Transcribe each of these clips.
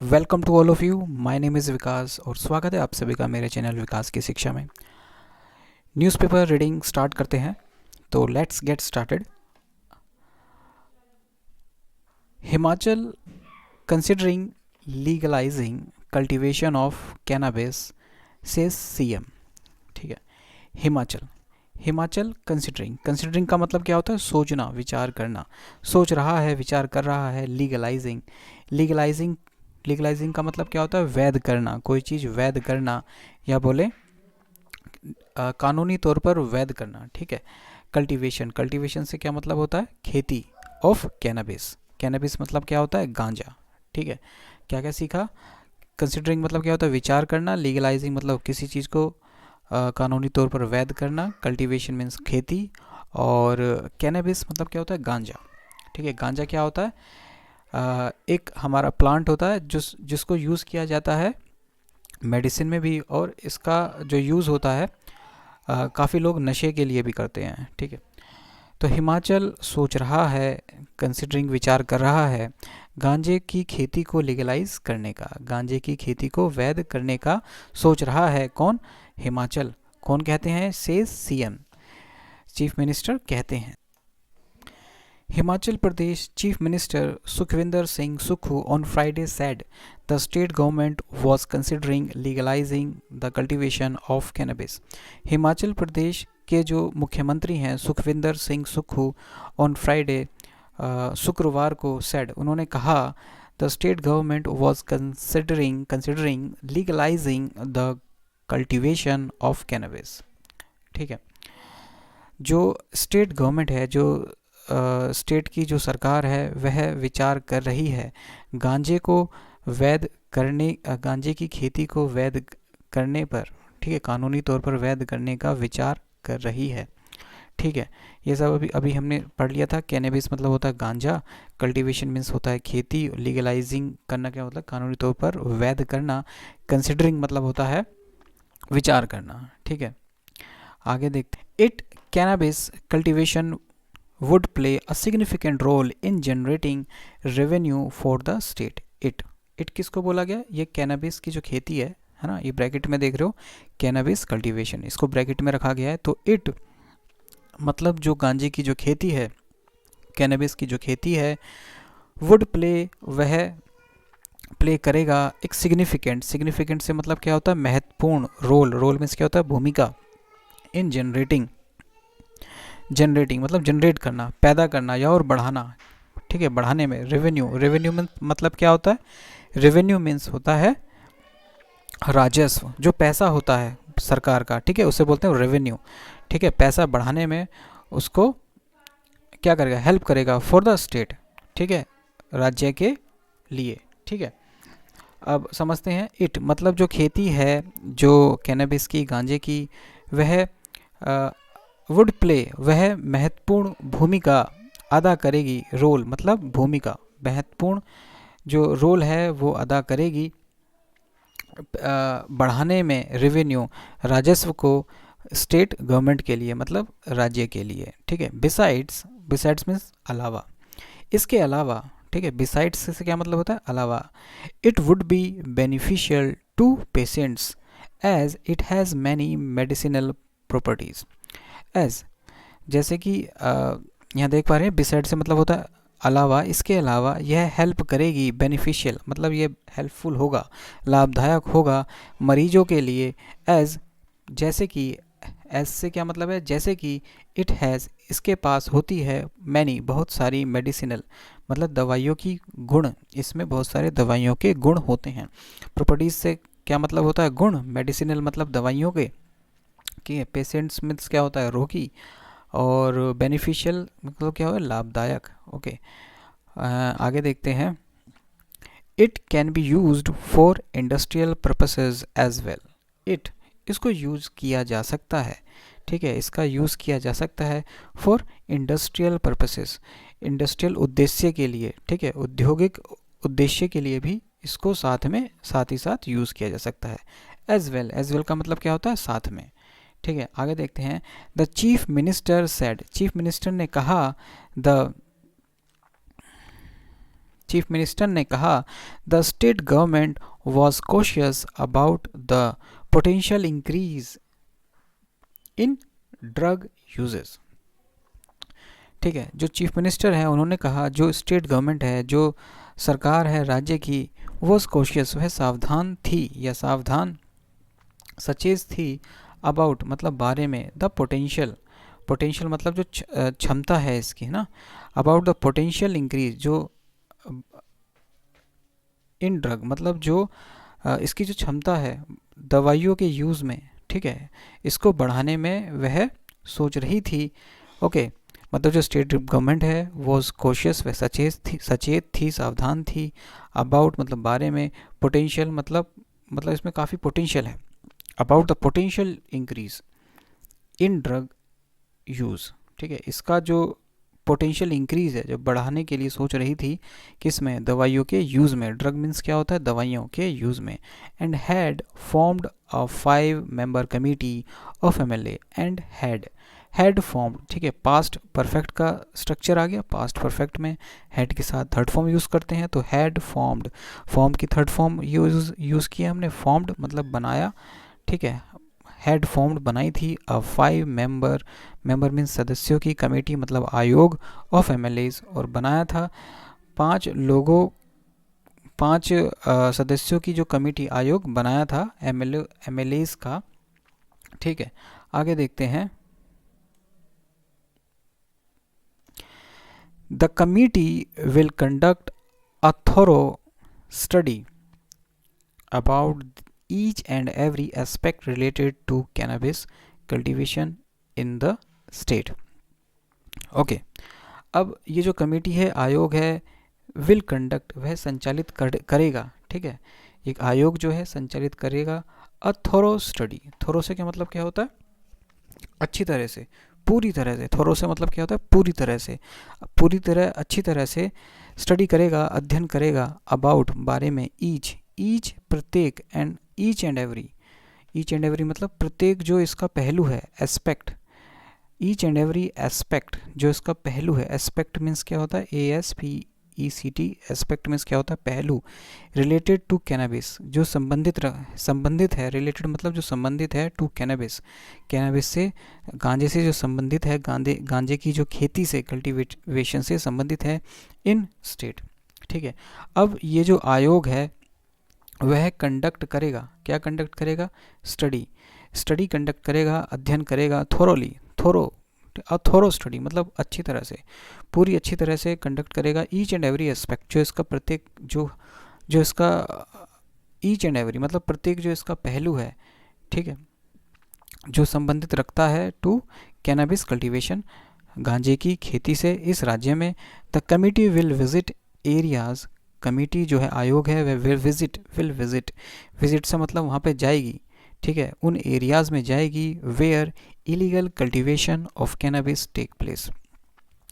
Welcome to all of you. My name is Vikas और स्वागत है आप सभी का मेरे चैनल विकास की शिक्षा में। न्यूज़पेपर रीडिंग स्टार्ट करते हैं, तो let's get started. Himachal considering legalising cultivation of cannabis says CM. ठीक है, हिमाचल हिमाचल कंसिडरिंग का मतलब क्या होता है? सोचना, विचार करना। सोच रहा है, विचार कर रहा है। लीगलाइजिंग लीगलाइजिंग का मतलब क्या होता है? वैध करना, कोई चीज़ वैध करना, या बोले कानूनी तौर पर वैध करना। ठीक है। कल्टीवेशन से क्या मतलब होता है? खेती। ऑफ कैनबिस मतलब क्या होता है? गांजा। ठीक है। क्या क्या सीखा? कंसिडरिंग मतलब क्या होता है? विचार करना। लीगलाइजिंग मतलब किसी चीज़ को कानूनी तौर पर वैध करना। कल्टीवेशन मीन्स खेती। और कैनबिस मतलब क्या होता है? गांजा। ठीक है। गांजा क्या होता है? एक हमारा प्लांट होता है जिसको यूज़ किया जाता है मेडिसिन में भी, और इसका जो यूज़ होता है काफ़ी लोग नशे के लिए भी करते हैं। ठीक है। तो हिमाचल सोच रहा है, कंसिडरिंग विचार कर रहा है, गांजे की खेती को लीगलाइज करने का, गांजे की खेती को वैध करने का सोच रहा है। कौन? हिमाचल। कौन कहते हैं? सेज सीएम, चीफ मिनिस्टर कहते हैं। Himachal Pradesh Chief Minister Sukhvinder Singh Sukhu on Friday said the state government was considering legalizing the cultivation of cannabis. Himachal Pradesh के जो मुख्यमंत्री हैं सुखविंदर सिंह सुक्खू ऑन फ्राइडे शुक्रवार को said, उन्होंने कहा the state government was considering legalizing the cultivation of cannabis. ठीक है। जो स्टेट गवर्नमेंट है, जो स्टेट की जो सरकार है, वह विचार कर रही है गांजे को वैध करने, गांजे की खेती को वैध करने पर। ठीक है, कानूनी तौर पर वैध करने का विचार कर रही है। ठीक है, ये सब अभी हमने पढ़ लिया था। कैनबिस मतलब होता है गांजा, कल्टीवेशन मीन्स होता है खेती, लीगलाइजिंग करना क्या मतलब? कानूनी तौर पर वैध करना। कंसिडरिंग मतलब होता है विचार करना। ठीक है, आगे देखते हैं। It cannabis cultivation would play a significant role in generating revenue for the state. It किसको बोला गया? ये कैनबिस की जो खेती है ना, ये ब्रैकेट में देख रहे हो, कैनबिस कल्टीवेशन, इसको ब्रैकेट में रखा गया है। तो इट मतलब जो गांजे की जो खेती है, कैनबिस की जो खेती है, वुड प्ले वह प्ले करेगा एक सिग्निफिकेंट से मतलब क्या होता है? महत्वपूर्ण। रोल मीन्स क्या होता है? भूमिका। इन जनरेटिंग मतलब जनरेट करना, पैदा करना या और बढ़ाना। ठीक है, बढ़ाने में। रेवेन्यू मतलब क्या होता है? रेवेन्यू मीन्स होता है राजस्व, जो पैसा होता है सरकार का। ठीक है, उसे बोलते हैं रेवेन्यू। ठीक है, पैसा बढ़ाने में उसको क्या करेगा? हेल्प करेगा फॉर द स्टेट। ठीक है, राज्य के लिए। ठीक है, अब समझते हैं। इट मतलब जो खेती है, जो कैनबिस की, गांजे की, वह वुड प्ले वह महत्वपूर्ण भूमिका अदा करेगी। रोल मतलब भूमिका, महत्वपूर्ण जो रोल है वो अदा करेगी बढ़ाने में रेवेन्यू, राजस्व को, स्टेट गवर्नमेंट के लिए मतलब राज्य के लिए। ठीक है, बिसाइड्स मीन्स अलावा, इसके अलावा। ठीक है, बिसाइड्स से क्या मतलब होता है? अलावा। It would be beneficial to patients as it has many medicinal properties. As जैसे कि यहाँ देख पा रहे हैं, बिसाइड से मतलब होता है अलावा, इसके अलावा। यह हेल्प करेगी, बेनिफिशियल मतलब ये हेल्पफुल होगा, लाभदायक होगा मरीजों के लिए। एज जैसे कि, एज से क्या मतलब है? जैसे कि, इट हैज़ इसके पास होती है, मैनी बहुत सारी, मेडिसिनल मतलब दवाइयों की गुण, इसमें बहुत सारे दवाइयों के गुण होते हैं। प्रॉपर्टीज से क्या मतलब होता है? गुण। मेडिसिनल मतलब दवाइयों के। कि पेशेंट्स मीन्स क्या होता है? रोगी। और बेनिफिशियल मतलब क्या होगा? लाभदायक। ओके, आगे देखते हैं। It can be used for industrial purposes as well. It इसको यूज़ किया जा सकता है। ठीक है, इसका यूज़ किया जा सकता है फॉर इंडस्ट्रियल पर्पसेस, इंडस्ट्रियल उद्देश्य के लिए। ठीक है, औद्योगिक उद्देश्य के लिए भी इसको साथ ही साथ यूज़ किया जा सकता है। एज वेल का मतलब क्या होता है? साथ में। ठीक है, आगे देखते हैं। The chief minister said, chief minister ने कहा, द चीफ मिनिस्टर ने कहा the state government was cautious about the potential increase in drug uses. ठीक है, जो चीफ मिनिस्टर है उन्होंने कहा जो स्टेट गवर्नमेंट है, जो सरकार है राज्य की, वो कॉशियस, वह सावधान थी या सावधान सचेत थी अबाउट मतलब बारे में, द पोटेंशियल, पोटेंशियल मतलब जो क्षमता है इसकी, है ना, अबाउट द पोटेंशियल इंक्रीज, जो इन ड्रग मतलब जो इसकी जो क्षमता है दवाइयों के यूज़ में, ठीक है, इसको बढ़ाने में वह सोच रही थी। ओके, मतलब जो स्टेट गवर्नमेंट है वो कॉशियस, वह सचेत थी, सावधान थी, अबाउट मतलब बारे में, पोटेंशियल मतलब इसमें काफ़ी पोटेंशियल है, about the potential increase in drug use. ठीक है, इसका जो पोटेंशियल इंक्रीज है, जो बढ़ाने के लिए सोच रही थी, किस में, दवाइयों के यूज़ में, ड्रग मीन्स क्या होता है, दवाइयों के यूज़ में, and had formed a 5 member committee of MLA, and had formed, ठीक है, पास्ट परफेक्ट का स्ट्रक्चर आ गया, पास्ट परफेक्ट में हैड के साथ थर्ड फॉर्म यूज़ करते हैं, तो हैड फॉर्म्ड, फॉर्म की थर्ड फॉर्म यूज़ किया हमने, फॉर्म्ड मतलब बनाया, ठीक है, हैड फॉर्म्ड बनाई थी, अ 5 मेंबर मीन्स सदस्यों की, कमेटी मतलब आयोग, ऑफ एमएलएज, और बनाया था 5 सदस्यों की जो कमेटी आयोग बनाया था एमएलएज का। ठीक है, आगे देखते हैं। The committee will conduct a thorough study about each and every aspect related to cannabis cultivation in the state. Okay, अब ये जो कमेटी है, आयोग है, विल कंडक्ट वह संचालित करेगा, ठीक है, एक आयोग जो है संचालित करेगा, अ थोरो स्टडी, थोरो से क्या मतलब क्या होता है, अच्छी तरह से, पूरी तरह से, थोरो से मतलब क्या होता है, पूरी तरह से, पूरी तरह, अच्छी तरह से स्टडी करेगा, अध्ययन करेगा, अबाउट बारे में, ईच प्रत्येक, एंड ईच एंड एवरी मतलब प्रत्येक जो इसका पहलू है, aspect, each and every aspect जो इसका पहलू है, एस्पेक्ट मीन्स क्या होता है, ASPECT, एस्पेक्ट मीन्स क्या होता है, पहलू, रिलेटेड टू कैनबिस जो संबंधित है, रिलेटेड मतलब जो संबंधित है, टू कैनबिस, कैनबिस से, गांजे से जो संबंधित है, गांजे की जो खेती से, कल्टीवेशन से संबंधित है, इन स्टेट। ठीक है, अब ये जो आयोग है वह कंडक्ट करेगा, क्या कंडक्ट करेगा, स्टडी कंडक्ट करेगा, अध्ययन करेगा, थोरो स्टडी मतलब अच्छी तरह से, पूरी अच्छी तरह से कंडक्ट करेगा, ईच एंड एवरी एस्पेक्ट जो इसका प्रत्येक जो इसका ईच एंड एवरी मतलब प्रत्येक जो इसका पहलू है, ठीक है, जो संबंधित रखता है टू कैनबिस कल्टीवेशन, गांजे की खेती से इस राज्य में। The committee will visit areas, committee जो है, आयोग है, वह विल विजिट से मतलब वहाँ पे जाएगी, ठीक है, उन एरियाज़ में जाएगी, where illegal cultivation of cannabis take place.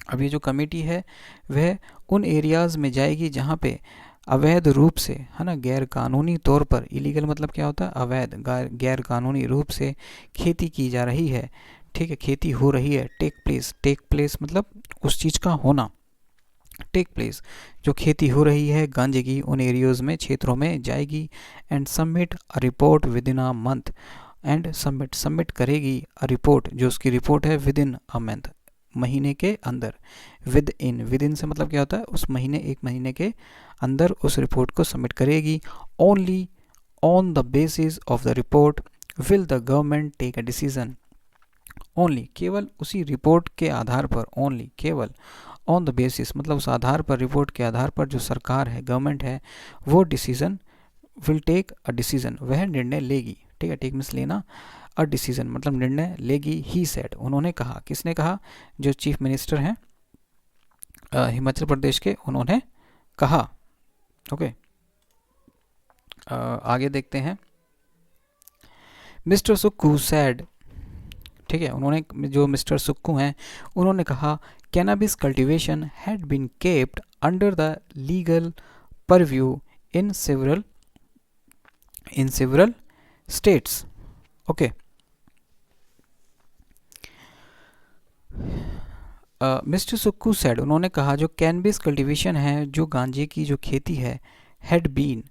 अब ये जो कमेटी है वह उन एरियाज़ में जाएगी जहाँ पे अवैध रूप से, है ना, गैर कानूनी तौर पर, इलीगल मतलब क्या होता है, अवैध, गैर कानूनी रूप से खेती की जा रही है, ठीक है, खेती हो रही है, टेक प्लेस मतलब उस चीज़ का होना, टेक प्लेस जो खेती हो रही है गांजे की, उन एरियाज में, क्षेत्रों में जाएगी, and submit a report with in a month, and submit करेगी अ रिपोर्ट, जो उसकी रिपोर्ट है, विद इन अ मंथ, महीने के अंदर, विद इन से मतलब क्या होता है, उस महीने, एक महीने के अंदर उस रिपोर्ट को सबमिट करेगी। Only on the basis of the report will the government take a decision, only केवल उसी रिपोर्ट के आधार पर, ओनली केवल, ऑन द बेसिस मतलब उस आधार पर, रिपोर्ट के आधार पर जो सरकार है, गवर्नमेंट है, वो decision, will take a decision वह निर्णय लेगी, ठीक है, टेक मीन्स लेना, अ डिसीजन मतलब निर्णय लेगी, ही सेड उन्होंने कहा, किसने कहा, जो चीफ मिनिस्टर हैं हिमाचल प्रदेश के, उन्होंने कहा। ओके, आगे देखते हैं। मिस्टर सुक्कू सैड, ठीक है, उन्होंने, जो मिस्टर सुक्कू हैं, उन्होंने कहा, cannabis cultivation had been kept under the legal purview in several states. Okay, mister Sukhu said, उन्होंने कहा जो कैनबिस कल्टीवेशन है, जो गांजे की जो खेती है, हैड बीन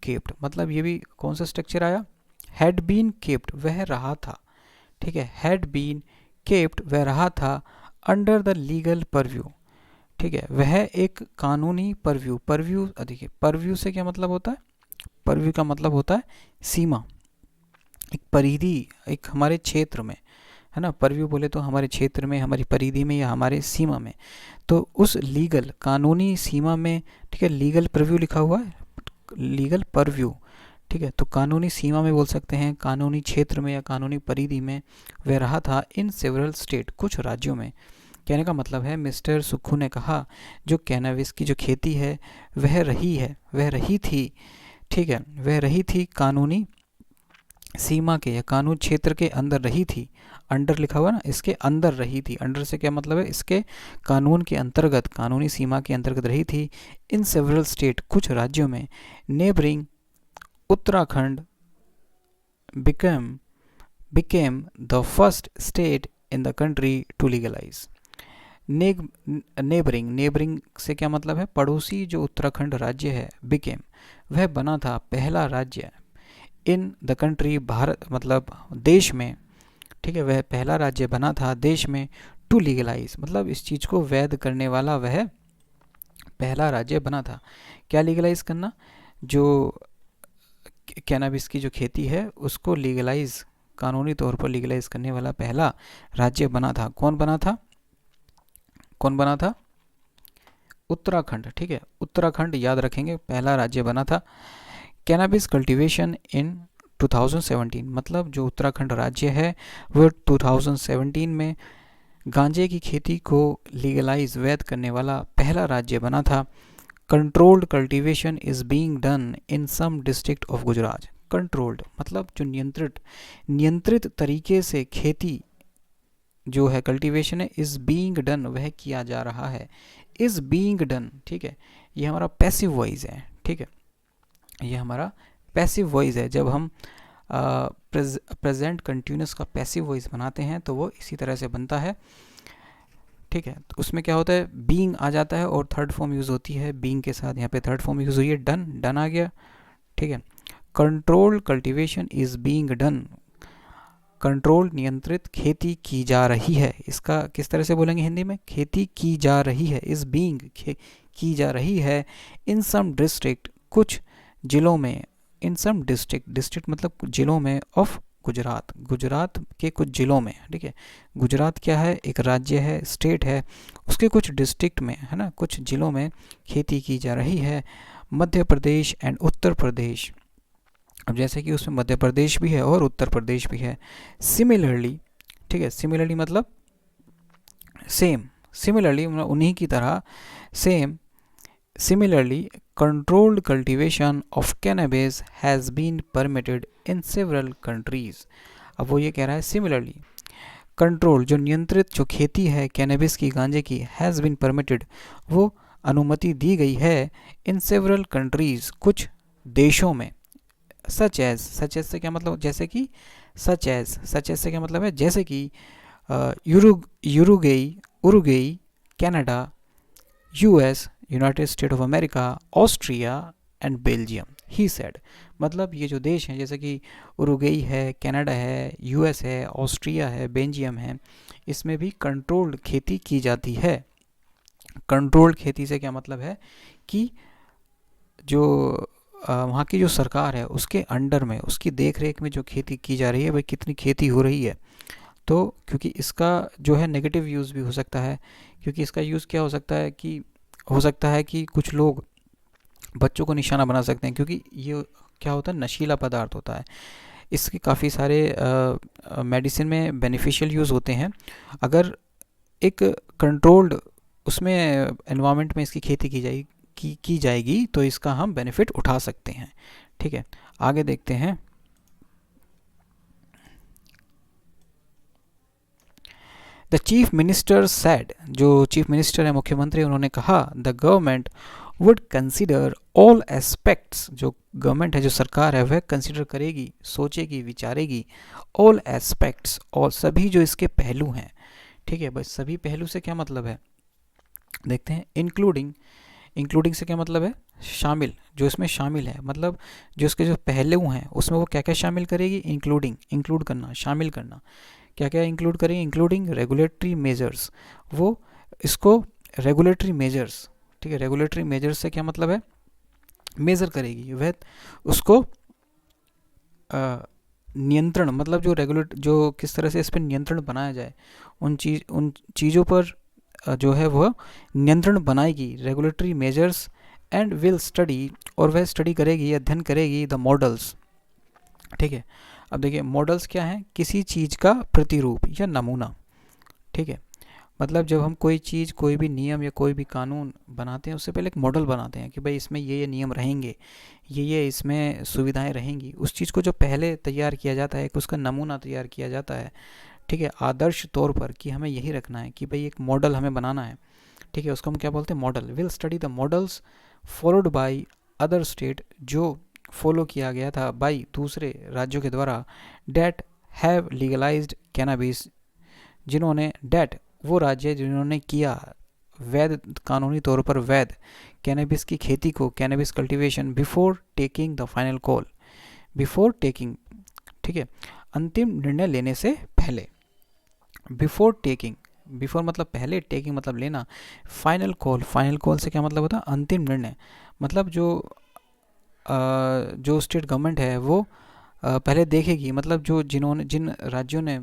केप्ड, मतलब ये भी कौन सा स्ट्रक्चर आया, हैड बीन केप्ड, वह रहा था, ठीक है, हैड बीन केप्ड, वह रहा था, अंडर द लीगल परव्यू, ठीक है, वह एक कानूनी परव्यू, परव्यू देखिए परव्यू से क्या मतलब होता है, परव्यू का मतलब होता है सीमा, एक परिधि, एक हमारे क्षेत्र में, है ना, परव्यू बोले तो हमारे क्षेत्र में, हमारी परिधि में या हमारे सीमा में, तो उस लीगल कानूनी सीमा में, ठीक है, लीगल परव्यू लिखा हुआ है, लीगल परव्यू, ठीक है, तो कानूनी सीमा में बोल सकते हैं, कानूनी क्षेत्र में या कानूनी परिधि में वह रहा था, इन सेवरल स्टेट, कुछ राज्यों में। कहने का मतलब है मिस्टर सुक्खू ने कहा जो कैनबिस की जो खेती है वह रही थी, ठीक है, वह रही थी कानूनी सीमा के या कानून क्षेत्र के अंदर रही थी, अंडर लिखा हुआ ना, इसके अंदर रही थी, अंडर से क्या मतलब है, इसके कानून के अंतर्गत, कानूनी सीमा के अंतर्गत रही थी, इन सेवरल स्टेट, कुछ राज्यों में, neighbouring Uttarakhand became the first state in the country to legalize। Neighbouring से क्या मतलब है, पड़ोसी, जो उत्तराखंड राज्य है, बिकेम, वह बना था, पहला राज्य, इन द कंट्री, भारत मतलब देश में, ठीक है, वह पहला राज्य बना था देश में, टू लीगलाइज मतलब इस चीज़ को वैध करने वाला वह पहला राज्य बना था। क्या लीगलाइज करना, जो कैनाबिस की जो खेती है उसको लीगलाइज, कानूनी तौर पर लीगलाइज करने वाला पहला राज्य बना था। कौन बना था, उत्तराखंड, ठीक है, उत्तराखंड याद रखेंगे, पहला राज्य बना था। कैनाबिस कल्टीवेशन इन 2017 मतलब जो उत्तराखंड राज्य है वह 2017 में गांजे की खेती को लीगलाइज, वैध करने वाला पहला राज्य बना था। Controlled cultivation is being done in some district of Gujarat. Controlled मतलब जो नियंत्रित तरीके से खेती जो है, कल्टीवेशन है, इज बीइंग डन, वह किया जा रहा है, इज बीइंग डन, ठीक है, ये हमारा पैसिव वॉइस है, ठीक है, ये हमारा पैसिव वॉइस है। जब हम प्रेजेंट कंटिन्यूस का पैसिव वॉइस बनाते हैं तो वो इसी तरह से बनता है, ठीक है, तो उसमें क्या होता है, बीइंग आ जाता है और थर्ड फॉर्म यूज़ होती है, बीइंग के साथ यहाँ पे थर्ड फॉर्म यूज़ हुई है, डन आ गया, ठीक है। Controlled cultivation is being done, control नियंत्रित खेती की जा रही है, इसका किस तरह से बोलेंगे हिंदी में, खेती की जा रही है, इज बीइंग की जा रही है, इन सम डिस्ट्रिक्ट, कुछ जिलों में, इन सम डिस्ट्रिक्ट मतलब जिलों में, ऑफ गुजरात के कुछ जिलों में, ठीक है, गुजरात क्या है, एक राज्य है, स्टेट है, उसके कुछ डिस्ट्रिक्ट में, है ना, कुछ जिलों में खेती की जा रही है। मध्य प्रदेश एंड उत्तर प्रदेश, अब जैसे कि उसमें मध्य प्रदेश भी है और उत्तर प्रदेश भी है। सिमिलरली, ठीक है, सिमिलरली मतलब सेम, सिमिलरली मतलब उन्हीं की तरह, same, similarly controlled cultivation of cannabis has been permitted in several countries। अब वो ये कह रहा है सिमिलरली कंट्रोल, जो नियंत्रित जो खेती है कैनबिस की, गांजे की, हैज़ बीन परमिटेड, वो अनुमति दी गई है, इन सेवरल कंट्रीज, कुछ देशों में, सच एज से क्या मतलब, जैसे कि, सच एज से क्या मतलब है, जैसे कि Uruguay, Canada, US, United State of America, Austria and Belgium, he said, मतलब ये जो देश हैं जैसे कि उरुगेई है, कनाडा है, यूएस है, ऑस्ट्रिया है, बेल्जियम है, इसमें भी कंट्रोल्ड खेती की जाती है। कंट्रोल्ड खेती से क्या मतलब है कि जो वहाँ की जो सरकार है उसके अंडर में, उसकी देखरेख में जो खेती की जा रही है भाई, कितनी खेती हो रही है। तो क्योंकि इसका जो है नेगेटिव यूज़ भी हो सकता है, क्योंकि इसका यूज़ क्या हो सकता है कि कुछ लोग बच्चों को निशाना बना सकते हैं, क्योंकि ये क्या होता है, नशीला पदार्थ होता है, इसके काफ़ी सारे मेडिसिन में बेनिफिशियल यूज़ होते हैं। अगर एक कंट्रोल्ड उसमें एनवायरनमेंट में इसकी खेती की जाएगी तो इसका हम बेनिफिट उठा सकते हैं, ठीक है। आगे देखते हैं। द चीफ मिनिस्टर सेड, जो चीफ मिनिस्टर है, मुख्यमंत्री, उन्होंने कहा the government would consider all aspects, जो गवर्नमेंट है, जो सरकार है, वह कंसिडर करेगी, सोचेगी, विचारेगी, ऑल एस्पेक्ट्स, और सभी जो इसके पहलू हैं, ठीक है, बस सभी पहलू से क्या मतलब है देखते हैं। इंक्लूडिंग, इंक्लूडिंग से क्या मतलब है, शामिल, जो इसमें शामिल है, मतलब जो इसके जो पहलू हैं उसमें वो क्या क्या शामिल करेगी, इंक्लूडिंग, इंक्लूड करना, शामिल करना। क्या क्या इंक्लूड करेंगे, इंक्लूडिंग रेगुलेटरी मेजर्स, वो इसको रेगुलेटरी मेजर्स, ठीक है, रेगुलेटरी मेजर्स से क्या मतलब है, मेज़र करेगी, वह उसको नियंत्रण, मतलब जो रेगुलेट, जो किस तरह से इस पर नियंत्रण बनाया जाए, उन चीज़ों पर जो है वह नियंत्रण बनाएगी, regulatory measures, and will study, और वह स्टडी करेगी, अध्ययन करेगी द मॉडल्स, ठीक है। अब देखिए मॉडल्स क्या हैं, किसी चीज़ का प्रतिरूप या नमूना, ठीक है। मतलब जब हम कोई चीज़, कोई भी नियम या कोई भी कानून बनाते हैं उससे पहले एक मॉडल बनाते हैं कि भाई इसमें ये नियम रहेंगे, ये इसमें सुविधाएं रहेंगी। उस चीज़ को जो पहले तैयार किया जाता है, एक उसका नमूना तैयार किया जाता है, ठीक है, आदर्श तौर पर कि हमें यही रखना है, कि भाई एक मॉडल हमें बनाना है, ठीक है, उसको हम क्या बोलते हैं, model. Will study the models followed by other state, जो फॉलो किया गया था बाई दूसरे राज्यों के द्वारा, डेट हैव लीगलाइज्ड कैनाबिस, जिन्होंने, डेट वो राज्य जिन्होंने किया, वैध, कानूनी तौर पर वैध कैनबिस की खेती को, cannabis cultivation, before taking the final call, before taking, ठीक है, अंतिम निर्णय लेने से पहले, बिफोर टेकिंग, बिफोर मतलब पहले, टेकिंग मतलब लेना, फाइनल कॉल, फाइनल कॉल से क्या मतलब होता है, अंतिम निर्णय, मतलब जो स्टेट गवर्नमेंट है वो पहले देखेगी, मतलब जो जिन्होंने, जिन राज्यों ने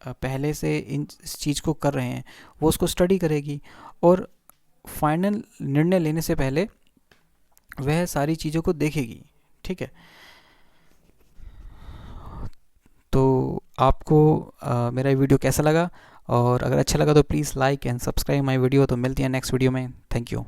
पहले से इस चीज़ को कर रहे हैं वो उसको स्टडी करेगी, और फाइनल निर्णय लेने से पहले वह सारी चीज़ों को देखेगी, ठीक है। तो आपको मेरा वीडियो कैसा लगा, और अगर अच्छा लगा तो please like and subscribe my video. तो मिलती हैं नेक्स्ट वीडियो में, थैंक यू।